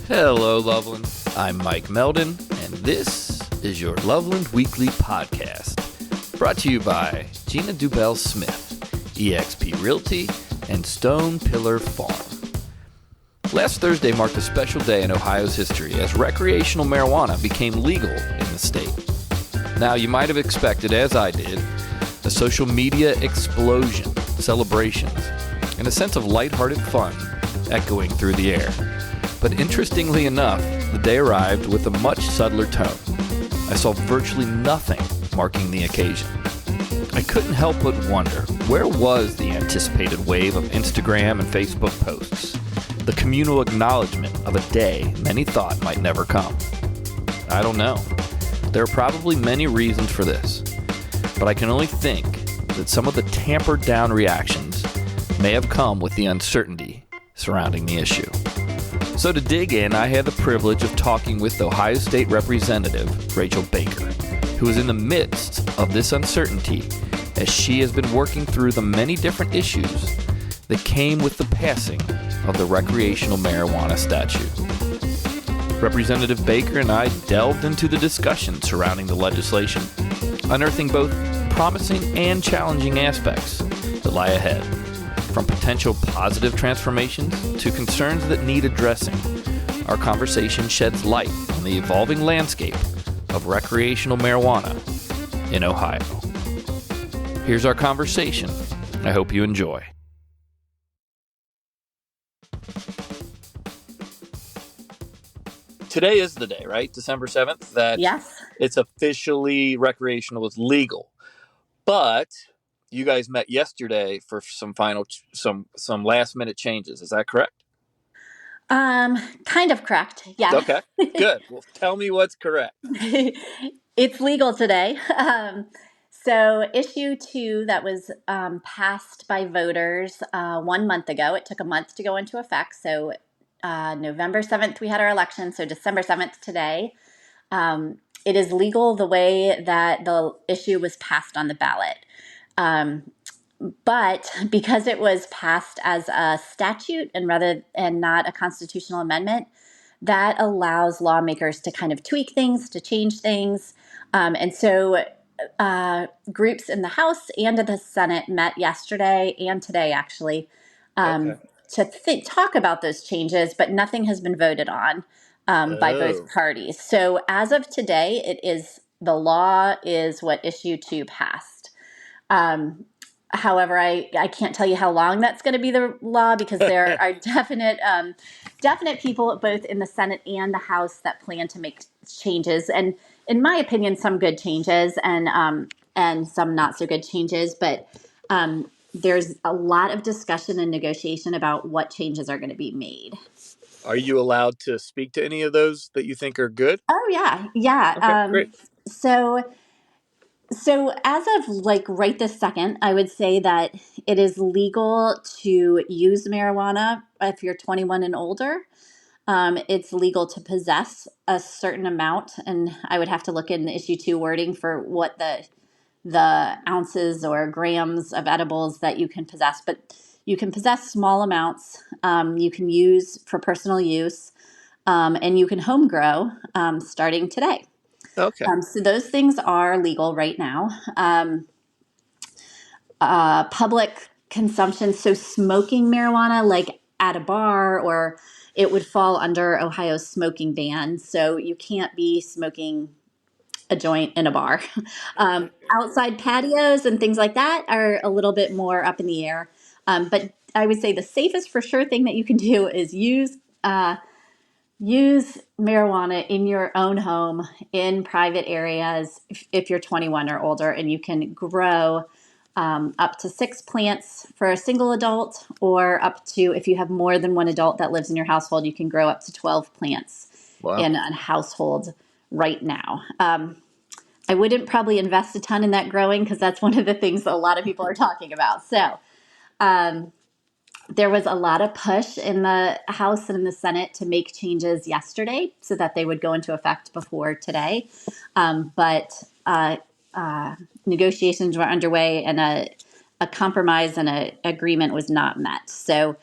Hello, Loveland. I'm Mike Meldon, and this is your Loveland Weekly Podcast, brought to you by Gina Dubell-Smith, eXp Realty, and Stone Pillar Farm. Last Thursday marked a special day in Ohio's history as recreational marijuana became legal in the state. Now, you might have expected, as I did, a social media explosion, celebrations, and a sense of lighthearted fun echoing through the air. But interestingly enough, the day arrived with a much subtler tone. I saw virtually nothing marking the occasion. I couldn't help but wonder, where was the anticipated wave of Instagram and Facebook posts? The communal acknowledgement of a day many thought might never come. I don't know. There are probably many reasons for this, but I can only think that some of the tampered down reactions may have come with the uncertainty surrounding the issue. So to dig in, I had the privilege of talking with Ohio State Representative Rachel Baker, who is in the midst of this uncertainty as she has been working through the many different issues that came with the passing of the recreational marijuana statute. Representative Baker and I delved into the discussion surrounding the legislation, unearthing both promising and challenging aspects that lie ahead. From potential positive transformations to concerns that need addressing, our conversation sheds light on the evolving landscape of recreational marijuana in Ohio. Here's our conversation. I hope you enjoy. Today is the day, right? December 7th, that Yes. It's officially recreational is legal. But you guys met yesterday for some last minute changes. Is that correct? Kind of correct. Yeah. Okay, good. Well, tell me what's correct. It's legal today. So issue 2 that was passed by voters 1 month ago. It took a month to go into effect. So November 7th, we had our election. So December 7th today. It is legal the way that the issue was passed on the ballot. But because it was passed as a statute and not a constitutional amendment, that allows lawmakers to kind of tweak things, to change things. And so groups in the House and in the Senate met yesterday and today, actually, Okay. to talk about those changes, but nothing has been voted on by both parties. So as of today, the law is what issue 2 passed. However, I can't tell you how long that's going to be the law, because there are definite people both in the Senate and the House that plan to make changes, and in my opinion, some good changes and some not so good changes. But there's a lot of discussion and negotiation about what changes are going to be made. Are you allowed to speak to any of those that you think are good? Oh yeah. Okay, great. So as of right this second, I would say that it is legal to use marijuana if you're 21 and older. It's legal to possess a certain amount, and I would have to look in the issue 2 wording for what the ounces or grams of edibles that you can possess. But you can possess small amounts. You can use for personal use, and you can home grow starting today. Okay. So those things are legal right now. Public consumption, so smoking marijuana, like at a bar, or it would fall under Ohio's smoking ban. So you can't be smoking a joint in a bar. Outside patios and things like that are a little bit more up in the air. But I would say the safest for sure thing that you can do is use marijuana in your own home in private areas if you're 21 or older, and you can grow up to 6 plants for a single adult, or up to, if you have more than one adult that lives in your household, you can grow up to 12 plants in a household right now. I wouldn't probably invest a ton in that growing, because that's one of the things that a lot of people are talking about. So there was a lot of push in the House and in the Senate to make changes yesterday so that they would go into effect before today. But negotiations were underway, and a compromise and an agreement was not met. So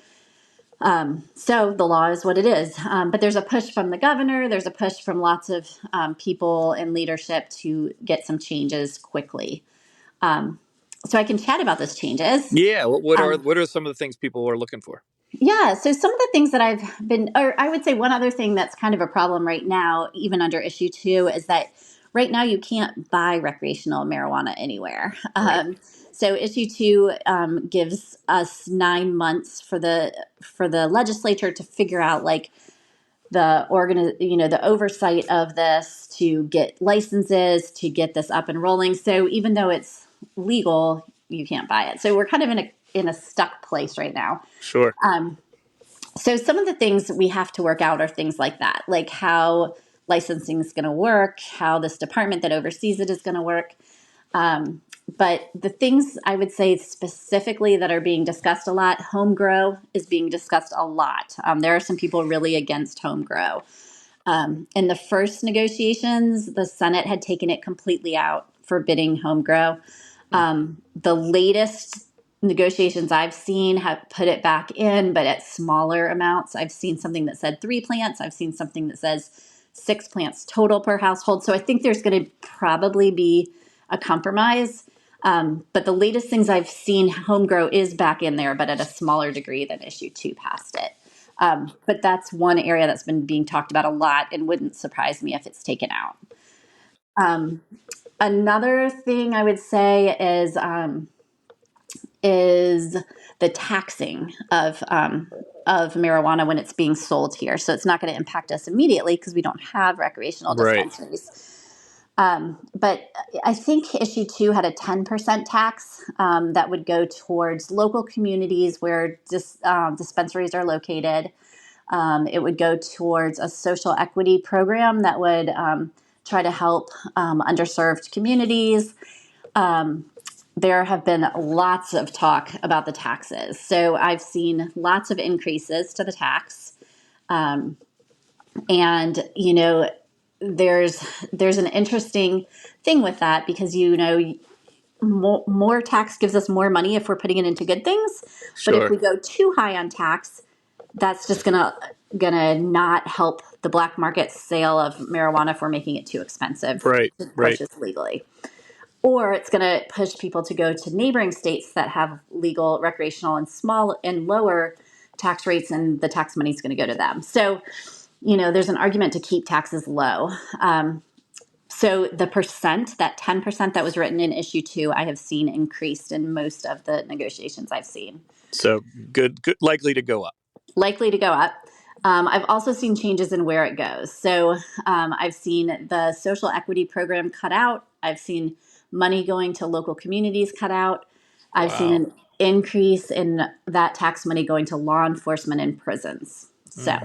So the law is what it is. But there's a push from the governor. There's a push from lots of people in leadership to get some changes quickly. So I can chat about those changes. Yeah. Um, What are some of the things people are looking for? yeah. So some of the things that I've been, or I would say one other thing that's kind of a problem right now, even under issue 2, is that right now you can't buy recreational marijuana anywhere. Right. So issue 2 gives us 9 months for the legislature to figure out like the oversight of this, to get licenses, to get this up and rolling. So even though it's legal, you can't buy it. So we're kind of in a stuck place right now. Sure. So some of the things we have to work out are things like that, like how licensing is going to work, how this department that oversees it is going to work. But the things I would say specifically that are being discussed a lot, home grow is being discussed a lot. There are some people really against home grow. In the first negotiations, the Senate had taken it completely out, forbidding home grow. The latest negotiations I've seen have put it back in, but at smaller amounts. I've seen something that said 3 plants. I've seen something that says 6 plants total per household. So I think there's going to probably be a compromise. But the latest things I've seen, home grow is back in there, but at a smaller degree than issue 2 passed it. But that's one area that's been being talked about a lot and wouldn't surprise me if it's taken out. Another thing I would say is the taxing of marijuana when it's being sold here. So it's not going to impact us immediately because we don't have recreational Right. dispensaries. But I think issue 2 had a 10% tax that would go towards local communities where dispensaries are located. It would go towards a social equity program that would try to help underserved communities. There have been lots of talk about the taxes. So I've seen lots of increases to the tax. And, there's an interesting thing with that because, more tax gives us more money if we're putting it into good things. But if Sure. we go too high on tax, that's just gonna not help the black market sale of marijuana if we're making it too expensive Right. to Right. purchase legally. Or it's going to push people to go to neighboring states that have legal recreational and small and lower tax rates, and the tax money is going to go to them. So, there's an argument to keep taxes low. So the percent, that 10% that was written in issue 2, I have seen increased in most of the negotiations I've seen. So good, likely to go up. Likely to go up. I've also seen changes in where it goes. So I've seen the social equity program cut out. I've seen money going to local communities cut out. I've seen Wow. an increase in that tax money going to law enforcement and prisons. So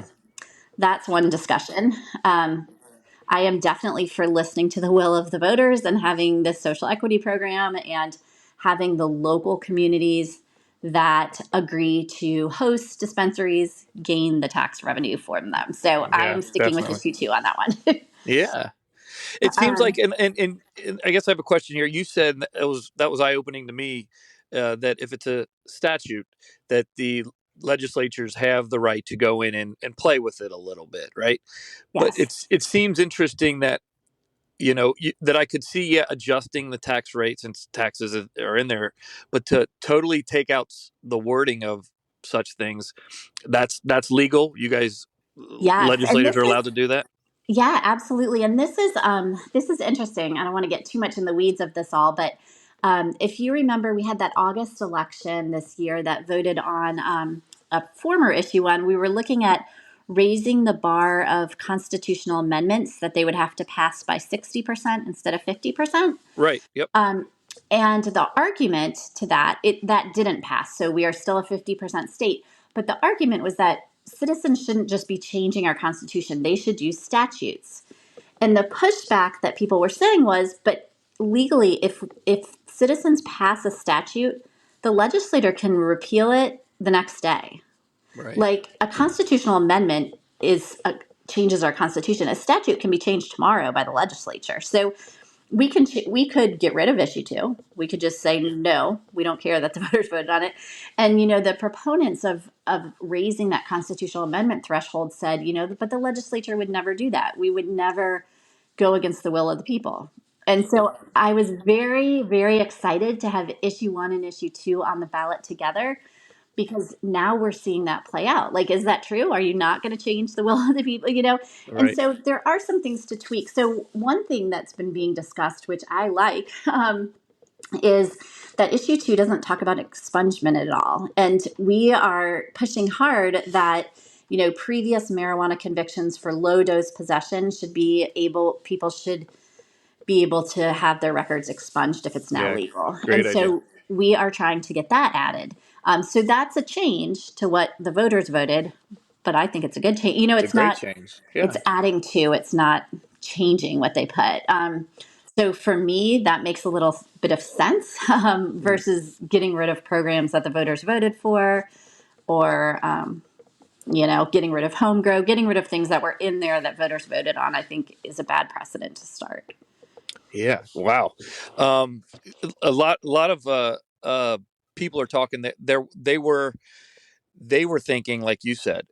that's one discussion. I am definitely for listening to the will of the voters and having this social equity program and having the local communities that agree to host dispensaries gain the tax revenue from them. So I Yeah, am sticking with definitely. issue 2 on that one. Yeah. It seems like, and I guess I have a question here. You said that was eye opening to me, that if it's a statute, that the legislatures have the right to go in and play with it a little bit, right? But Yes. it seems interesting that that I could see, adjusting the tax rate since taxes are in there, but to totally take out the wording of such things, that's legal. You guys, Yes. And legislators, this are is allowed to do that. Yeah, absolutely. And this is interesting. I don't want to get too much in the weeds of this all, but if you remember, we had that August election this year that voted on a former issue one. We were looking at raising the bar of constitutional amendments that they would have to pass by 60% instead of 50%. Right. Yep. And the argument to that didn't pass. So we are still a 50% state. But the argument was that citizens shouldn't just be changing our constitution. They should use statutes. And the pushback that people were saying was, but legally, if citizens pass a statute, the legislator can repeal it the next day. Right. Like a constitutional amendment changes our constitution. A statute can be changed tomorrow by the legislature. So we could get rid of issue two. We could just say no, we don't care that the voters voted on it. And the proponents of raising that constitutional amendment threshold said, but the legislature would never do that. We would never go against the will of the people. And so I was very, very excited to have issue one and issue two on the ballot together, because now we're seeing that play out. Like, is that true? Are you not going to change the will of the people? And Right. so there are some things to tweak. So one thing that's been being discussed, which I like, is that issue two doesn't talk about expungement at all. And we are pushing hard that previous marijuana convictions for low dose possession people should be able to have their records expunged if it's now Yeah. legal. Great And idea. so we are trying to get that added. So that's a change to what the voters voted, but I think it's a good change. It's a It's great not, change. Yeah. it's adding to, it's not changing what they put. So for me, that makes a little bit of sense versus getting rid of programs that the voters voted for, or getting rid of home grow, getting rid of things that were in there that voters voted on. I think is a bad precedent to start. Yeah. Wow. Um, a lot of people are talking that they were thinking, like you said,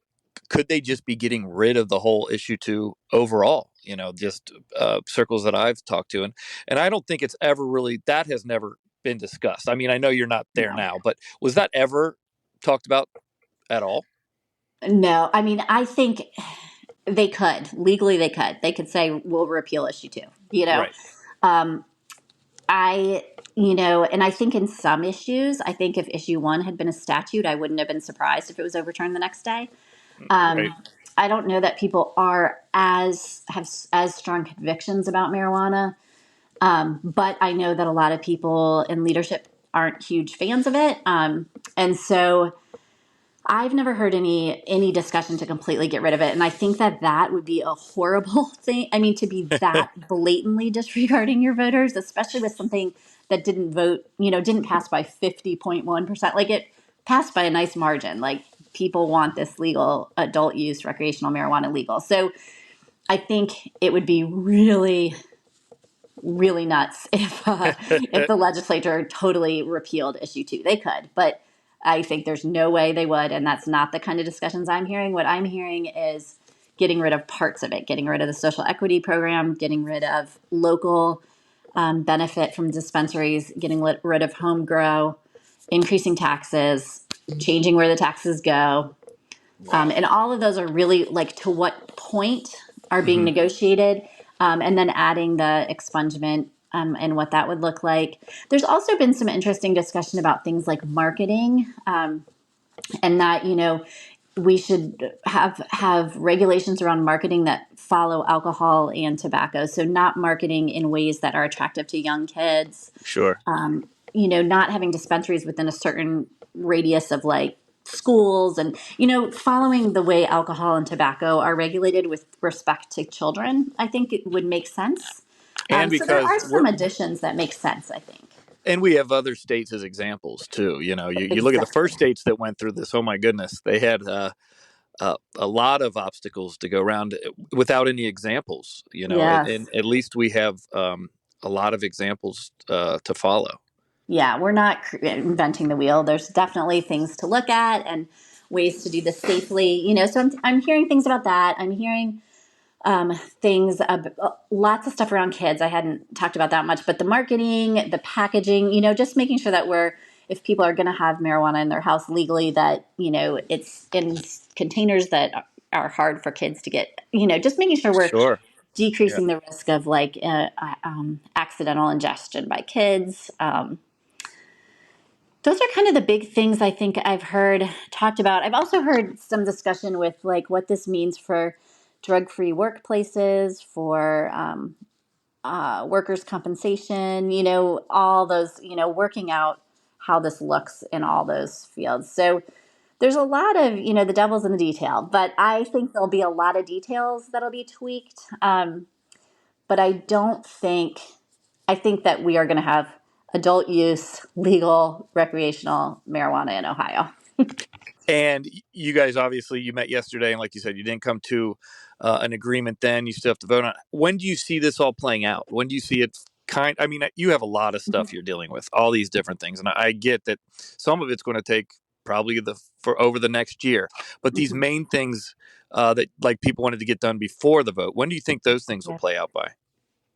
could they just be getting rid of the whole issue two overall? Just circles that I've talked to, and I don't think it's ever really, that has never been discussed. I mean, I know you're not there No. now, but was that ever talked about at all? No, I mean, I think they could legally. They could say we'll repeal issue two. Right. Um, I and I think in some issues, I think if issue one had been a statute, I wouldn't have been surprised if it was overturned the next day. Right. I don't know that people have as strong convictions about marijuana, but I know that a lot of people in leadership aren't huge fans of it, and so I've never heard any discussion to completely get rid of it, and I think that would be a horrible thing. I mean, to be that blatantly disregarding your voters, especially with something that didn't pass by 50.1%. Like, it passed by a nice margin. Like, people want this legal adult use recreational marijuana legal. So I think it would be really, really nuts if the legislature totally repealed issue two. They could, but I think there's no way they would, and that's not the kind of discussions I'm hearing. What I'm hearing is getting rid of parts of it, getting rid of the social equity program, getting rid of local benefit from dispensaries, getting rid of home grow, increasing taxes, changing where the taxes go. Wow. And all of those are really, like, to what point are being Hmm. negotiated, and then adding the expungement, and what that would look like. There's also been some interesting discussion about things like marketing, and that we should have regulations around marketing that follow alcohol and tobacco. So not marketing in ways that are attractive to young kids, Sure. not having dispensaries within a certain radius of, like, schools, and following the way alcohol and tobacco are regulated with respect to children. I think it would make sense. And So there because are some additions that make sense, I think. we have other states as examples too. You look at the Exactly. first states that went through this. Oh my goodness, they had a lot of obstacles to go around without any examples. And Yes. at least we have a lot of examples to follow. Yeah, we're not inventing the wheel. There's definitely things to look at and ways to do this safely. So I'm hearing things about that. I'm hearing things, lots of stuff around kids. I hadn't talked about that much, but the marketing, the packaging, just making sure that if people are going to have marijuana in their house legally, that, it's in containers that are hard for kids to get, just making sure we're Sure. Yeah. decreasing the risk of, like, accidental ingestion by kids. Those are kind of the big things I think I've heard talked about. I've also heard some discussion with, like, what this means for drug-free workplaces, for workers' compensation, all those, working out how this looks in all those fields. So there's a lot of, the devil's in the detail, but I think there'll be a lot of details that'll be tweaked. But I think that we are going to have adult use, legal, recreational marijuana in Ohio. And you guys, obviously, you met yesterday, and like you said, you didn't come to an agreement then. You still have to vote on it. When do you see this all playing out? When do you see it you have a lot of stuff you're dealing with, all these different things. And I get that some of it's going to take probably for over the next year. But these Mhm. main things that like people wanted to get done before the vote, when do you think those things will Yeah. play out by?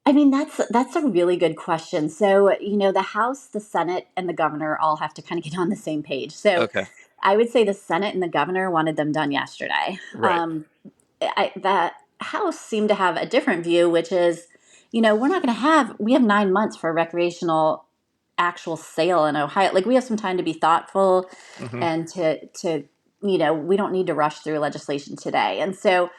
I mean, that's a really good question. So, the House, the Senate, and the governor all have to kind of get on the same page. So, Okay. I would say the Senate and the governor wanted them done yesterday. Right. The House seemed to have a different view, which is, we have 9 months for recreational actual sale in Ohio. Like we have some time to be thoughtful Hmm. and to we don't need to rush through legislation today. And so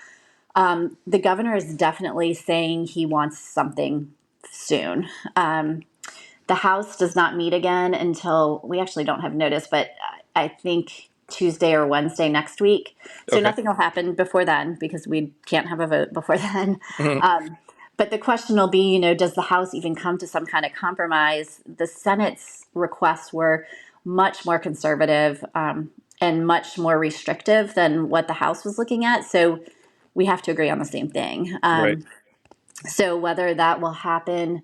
the governor is definitely saying he wants something soon. The House does not meet again until we actually don't have notice, but I think Tuesday or Wednesday next week. So Okay. nothing will happen before then because we can't have a vote before then. Hmm. But the question will be, does the House even come to some kind of compromise? The Senate's requests were much more conservative and much more restrictive than what the House was looking at. So we have to agree on the same thing. Right. So whether that will happen,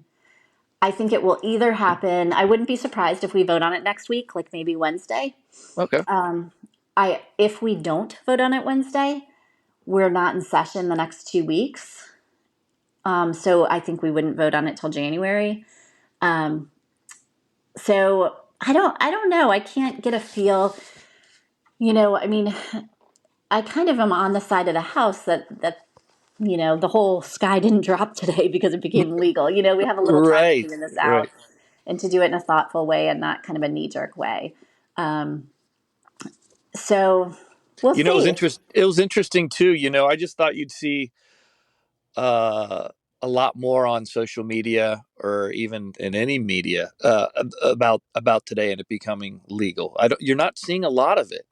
I think it will either happen. I wouldn't be surprised if we vote on it next week, like maybe Wednesday. Okay. If we don't vote on it Wednesday, we're not in session the next 2 weeks. So I think we wouldn't vote on it till January. So I don't know. I can't get a feel. I mean, I kind of am on the side of the House that the whole sky didn't drop today because it became legal. We have a little time to Right. figure this Right. out and to do it in a thoughtful way and not kind of a knee jerk way. So we'll It was see. it was interesting too. I just thought you'd see uh, a lot more on social media or even in any media about today and it becoming legal. You're not seeing a lot of it.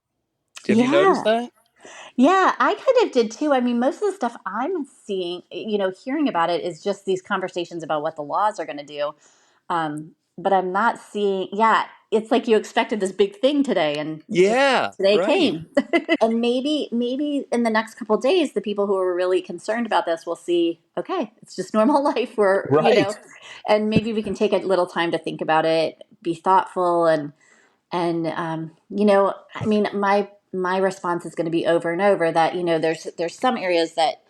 Have you noticed Yeah. that? Yeah, I kind of did too. I mean, most of the stuff I'm seeing, hearing about it is just these conversations about what the laws are going to do. But I'm not seeing, yeah, it's like you expected this big thing today and just Yeah. today Right. came. And maybe in the next couple of days, the people who are really concerned about this will see, okay, it's just normal life where, Right. and maybe we can take a little time to think about it, be thoughtful and I mean, my response is going to be over and over that there's some areas that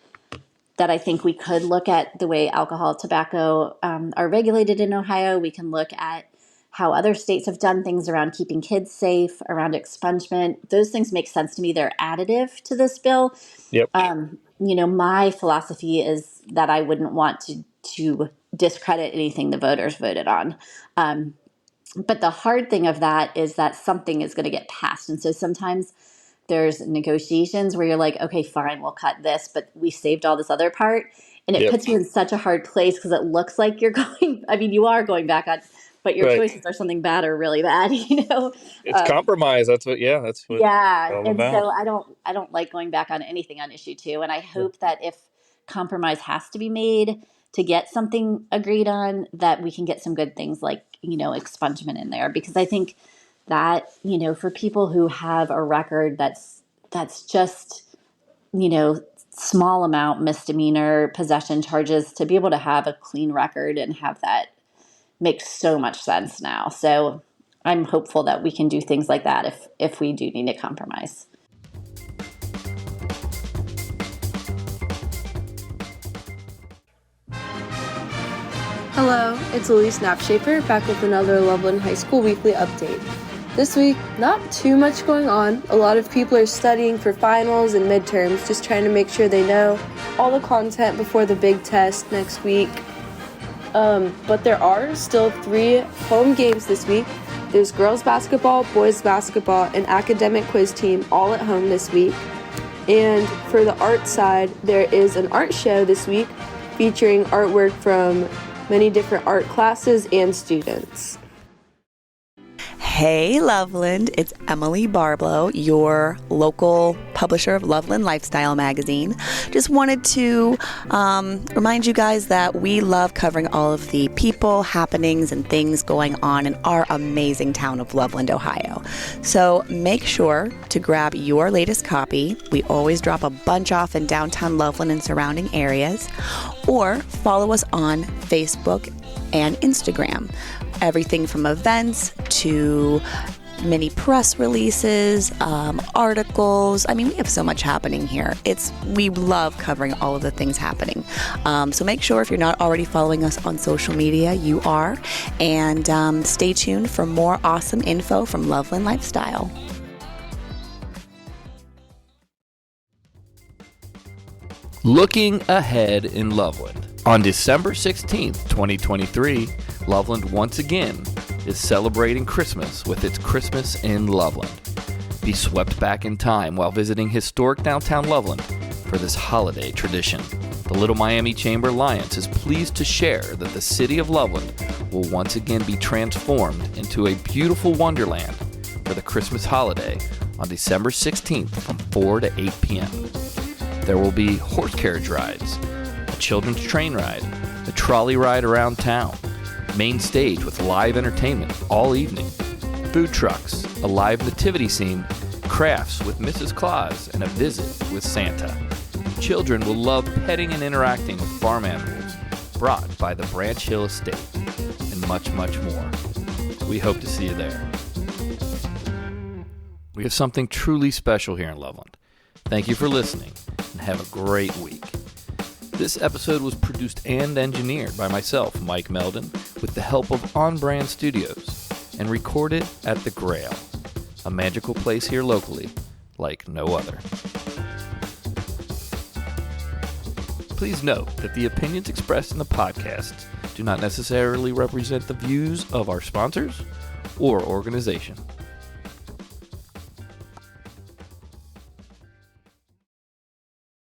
I think we could look at the way alcohol, tobacco are regulated in Ohio. We can look at how other states have done things around keeping kids safe, around expungement. Those things make sense to me. They're additive to this bill. Yep. My philosophy is that I wouldn't want to discredit anything the voters voted on. But the hard thing of that is that something is going to get passed. And so sometimes there's negotiations where you're like, okay, fine, we'll cut this, but we saved all this other part. And it Yep. puts you in such a hard place because it looks like you're going, I mean, you are going back on, but your Right. choices are something bad or really bad, It's Um, compromise. That's what it's yeah, all and about. so I don't like going back on anything on issue two, and I Yeah. hope that if compromise has to be made to get something agreed on, that we can get some good things like expungement in there because I think that for people who have a record that's just small amount misdemeanor possession charges to be able to have a clean record and have that makes so much sense now. So I'm hopeful that we can do things like that if we do need to compromise. Hello, it's Elise Knapshaper back with another Loveland High School weekly update. This week, not too much going on. A lot of people are studying for finals and midterms, just trying to make sure they know all the content before the big test next week. But there are still 3 home games this week. There's girls basketball, boys basketball, and academic quiz team all at home this week. And for the art side, there is an art show this week featuring artwork from many different art classes and students. Hey Loveland, it's Emily Barblow, your local publisher of Loveland Lifestyle magazine. Just wanted to remind you guys that we love covering all of the people, happenings, and things going on in our amazing town of Loveland, Ohio. So make sure to grab your latest copy. We always drop a bunch off in downtown Loveland and surrounding areas, or follow us on Facebook and Instagram. Everything from events to mini press releases, articles. I mean, we have so much happening here. We love covering all of the things happening. So make sure if you're not already following us on social media, you are. And stay tuned for more awesome info from Loveland Lifestyle. Looking ahead in Loveland. On December 16th, 2023, Loveland once again is celebrating Christmas with its Christmas in Loveland. Be swept back in time while visiting historic downtown Loveland for this holiday tradition. The Little Miami Chamber Alliance is pleased to share that the city of Loveland will once again be transformed into a beautiful wonderland for the Christmas holiday on December 16th from 4 to 8 p.m. There will be horse carriage rides, a children's train ride, a trolley ride around town, main stage with live entertainment all evening, food trucks, a live nativity scene, crafts with Mrs. Claus, and a visit with Santa. Children will love petting and interacting with farm animals brought by the Branch Hill Estate, and much, much more. We hope to see you there. We have something truly special here in Loveland. Thank you for listening, and have a great week. This episode was produced and engineered by myself, Mike Meldon, with the help of On Brand Studios, and recorded at The Grail, a magical place here locally like no other. Please note that the opinions expressed in the podcast do not necessarily represent the views of our sponsors or organization.